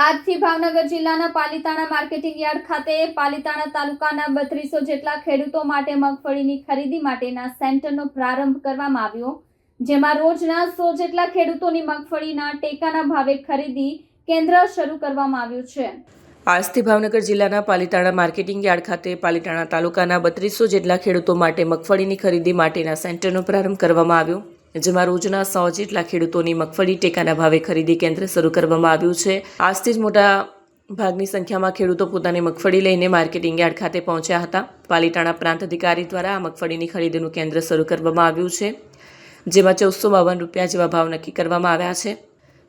આજથી ભાવનગર જિલ્લાના Palitana marketing yard ખાતે પાલિતાણા તાલુકાના 3200 જેટલા ખેડૂતો માટે મગફળીની ખરીદી માટેના સેન્ટરનો પ્રારંભ કરવામાં આવ્યો, જેમાં રોજના 100 જેટલા ખેડૂતોની મગફળીના ટેકાના ભાવે ખરીદી કેન્દ્ર શરૂ કરવામાં આવ્યું છે। આજથી ભાવનગર જિલ્લાના પાલિતાણા માર્કેટિંગ યાર્ડ ખાતે પાલિતાણા તાલુકાના 3200 જેટલા ખેડૂતો માટે મગફળીની ખરીદી માટેના સેન્ટરનો પ્રારંભ કરવામાં આવ્યો, જેમાં રોજના 100 જેટલા ખેડૂતોની મગફળી ટેકાના ભાવે ખરીદી કેન્દ્ર શરૂ કરવામાં આવ્યું છે। આજથી જ મોટા ભાગની સંખ્યામાં ખેડૂતો પોતાની મગફળી લઈને માર્કેટિંગ યાર્ડ ખાતે પહોંચ્યા હતા। પાલિતાણા પ્રાંત અધિકારી દ્વારા આ મગફળીની ખરીદીનું કેન્દ્ર શરૂ કરવામાં આવ્યું છે, જેમાં 1452 રૂપિયા જેવા ભાવ નક્કી કરવામાં આવ્યા છે।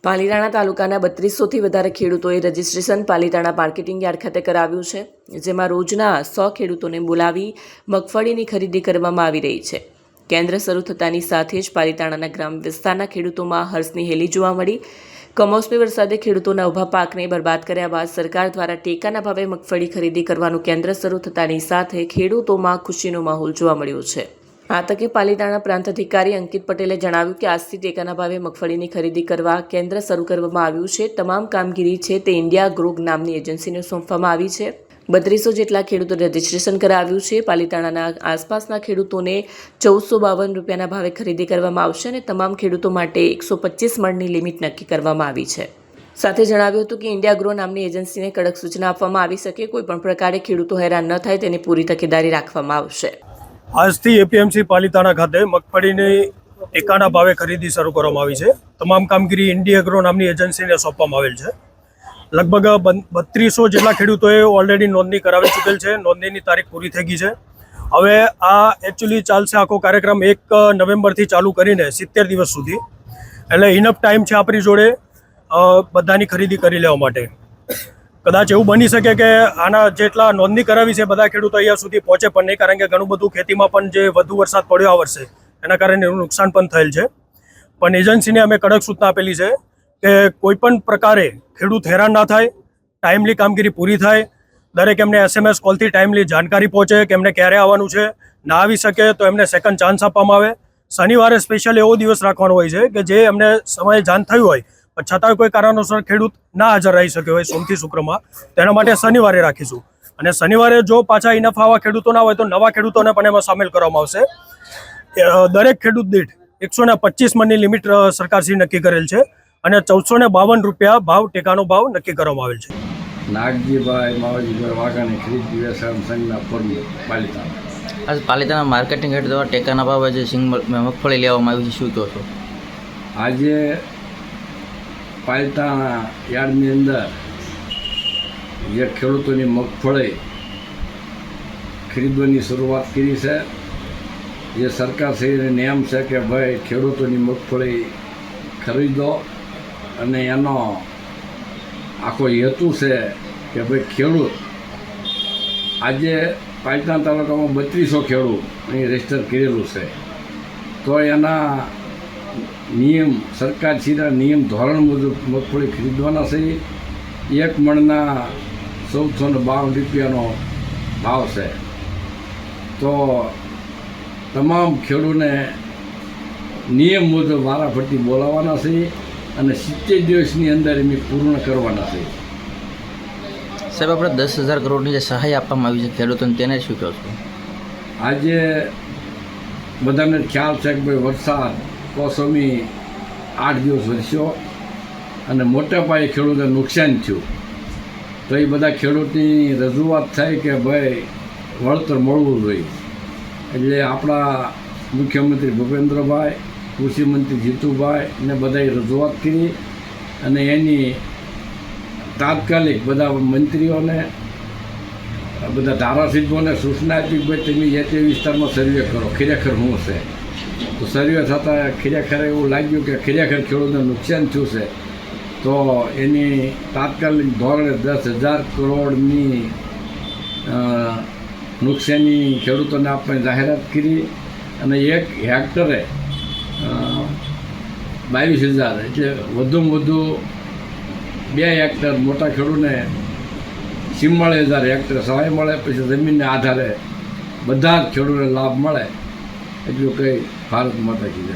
પાલિતાણા તાલુકાના 3200થી વધારે ખેડૂતોએ રજીસ્ટ્રેશન પાલિતાણા માર્કેટિંગ યાર્ડ ખાતે કરાવ્યું છે, જેમાં રોજના 100 ખેડૂતોને બોલાવી મગફળીની ખરીદી કરવામાં આવી રહી છે। કેન્દ્ર શરૂ થતાની સાથે જ પાલિતાણાના ગ્રામ વિસ્તારના ખેડૂતોમાં હર્ષની હેલી જોવા મળી। કમોસમી વરસાદે ખેડૂતોના ઊભા પાકને બરબાદ કર્યા બાદ સરકાર દ્વારા ટેકાના ભાવે મગફળી ખરીદી કરવાનું કેન્દ્ર શરૂ થતાની સાથે ખેડૂતોમાં ખુશીનો માહોલ જોવા મળ્યો છે। આ તકે પાલિતાણા પ્રાંત અધિકારી અંકિત પટેલે જણાવ્યું કે આજથી ટેકાના ભાવે મગફળીની ખરીદી કરવા કેન્દ્ર શરૂ કરવામાં આવ્યું છે। તમામ કામગીરી છે તે ઇન્ડિયા ગ્રોગ નામની એજન્સીને સોંપવામાં આવી છે। 3200 જેટલા ખેડૂતોએ રજીસ્ટ્રેશન કરાવ્યું છે। પાલિતાણાના આસપાસના ખેડૂતોને 1452 રૂપિયાના ભાવે ખરીદી કરવામાં આવશે અને તમામ ખેડૂતો માટે 125 મણની લિમિટ નક્કી કરવામાં આવી છે। સાથે જણાવ્યું હતું કે ઇન્ડિયા ગ્રો નામની એજન્સીને કડક સૂચના આપવામાં આવી શકે, કોઈપણ પ્રકારે ખેડૂતો હેરાન ન થાય તેની પૂરી તકેદારી રાખવામાં આવશે। આજથી એપીએમસી પાલિતાણા ખાતે મગફળીની ટેકાના ભાવે ખરીદી શરૂ કરવામાં આવી છે। તમામ કામગીરી ઇન્ડિયા ગ્રો નામની એજન્સીને સોંપવામાં આવેલ છે। લગભગ 3200 જેટલા ખેડૂતોએ ઓલરેડી નોંધણી કરાવી ચૂકેલ છે। નોંધણીની તારીખ પૂરી થઈ ગઈ છે। હવે આ એકચ્યુઅલી ચાલશે આખો કાર્યક્રમ 1 નવેમ્બરથી ચાલુ કરીને 70 દિવસ સુધી, એટલે ઇનફ ટાઈમ છે આપણી જોડે બધાની ખરીદી કરી લેવા માટે। કદાચ એવું બની શકે કે આના જેટલા નોંધણી કરાવી છે બધા ખેડૂતો અહીંયા સુધી પહોંચે પણ નહીં, કારણ કે ઘણું બધું ખેતીમાં પણ જે વધુ વરસાદ પડ્યો આ વર્ષે એના કારણે એનું નુકસાન પણ થયેલ છે। પણ એજન્સીને અમે કડક સૂચના આપેલી છે કે કોઈપણ પ્રકારે ખેડૂત હેરાન ના થાય, ટાઈમલી કામગીરી પૂરી થાય, દરેક એમને SMS કોલથી ટાઈમલી જાણકારી પહોંચે કે એમને ક્યારે આવવાનું છે। ના આવી શકે તો એમને સેકન્ડ ચાન્સ આપવામાં આવે। શનિવારે સ્પેશિયલ એવો દિવસ રાખવાનો હોય છે કે જે એમને સમયે જાણ થયું હોય પણ છતાં કોઈ કારણોસર ખેડૂત ના હાજર રહી શકે હોય સોમથી શુક્રમાં, તેના માટે શનિવારે રાખીશું। અને શનિવારે જો પાછા ઇનફ આવા ખેડૂતો ના હોય તો નવા ખેડૂતોને પણ એમાં સામેલ કરવામાં આવશે। દરેક ખેડૂત દીઠ 125 મણની લિમિટ સરકારશ્રી નક્કી કરેલ છે અને 1452 રૂપિયા ભાવ ટેકાનો ભાવ નક્કી કરવામાં આવેલ છે। નાગજીભાઈ માવજીભાઈ વાઘાણી ખરીદ વ્યવસાય સંઘના ફોર્મ પાલિતાણા। આજ પાલિતાણા માર્કેટિંગ યાર્ડ દ્વારા ટેકાના ભાવે જે મગફળી લેવામાં આવી છે, શું કહો છો? આજે પાલિતાણા યાર્ડની અંદર જે ખેડૂતોની મગફળી ખરીદવાની શરૂઆત કરી છે। જે સરકારશ્રીનો નિયમ છે કે ભાઈ ખેડૂતોની મગફળી ખરીદો, અને એનો આખો હેતુ છે કે ભાઈ ખેડૂત આજે પાલિતાણા તાલુકામાં 3200 ખેડૂત અહીં રજીસ્ટર કરેલું છે, તો એના નિયમ સરકારશ્રીના નિયમ ધોરણ મુજબ મગફળી ખરીદવાના છે। 1 મણના 1452 રૂપિયાનો ભાવ છે, તો તમામ ખેડૂતને નિયમ મુજબ વારાફરતી બોલાવવાના છે અને 70 દિવસની અંદર એમ પૂર્ણ કરવાના છે। સાહેબ, આપણે 10,000 કરોડની જે સહાય આપવામાં આવી છે ખેડૂતોને, તેને શું કહો છો? આજે બધાને ખ્યાલ છે કે ભાઈ વરસાદ કમોસમી 8 દિવસ વરસ્યો અને મોટા પાયે ખેડૂતોને નુકસાન થયું, તો એ બધા ખેડૂતની રજૂઆત થાય કે ભાઈ વળતર મળવું જોઈએ। એટલે આપણા મુખ્યમંત્રી ભૂપેન્દ્રભાઈ, કૃષિમંત્રી જીતુભાઈ ને બધાએ રજૂઆત કરી અને એની તાત્કાલિક બધા મંત્રીઓને બધા ધારાસભ્યોને સૂચના આપી કે ભાઈ તમે જે તે વિસ્તારમાં સર્વે કરો ખરેખર શું છે। તો સર્વે થતાં ખરેખર એવું લાગ્યું કે ખરેખર ખેડૂતને નુકસાન થયું છે, તો એની તાત્કાલિક ધોરણે 10,000 કરોડની નુકસાની ખેડૂતોને આપવાની જાહેરાત કરી અને 1 હેક્ટરે 22,000 એટલે વધુમાં વધુ 2 હેક્ટર મોટા ખેડૂતને 44,000 હેક્ટર સહાય મળે, પછી જમીનના આધારે બધા જ ખેડૂતોને લાભ મળે, એટલું કંઈ ભારત માતા કી જય।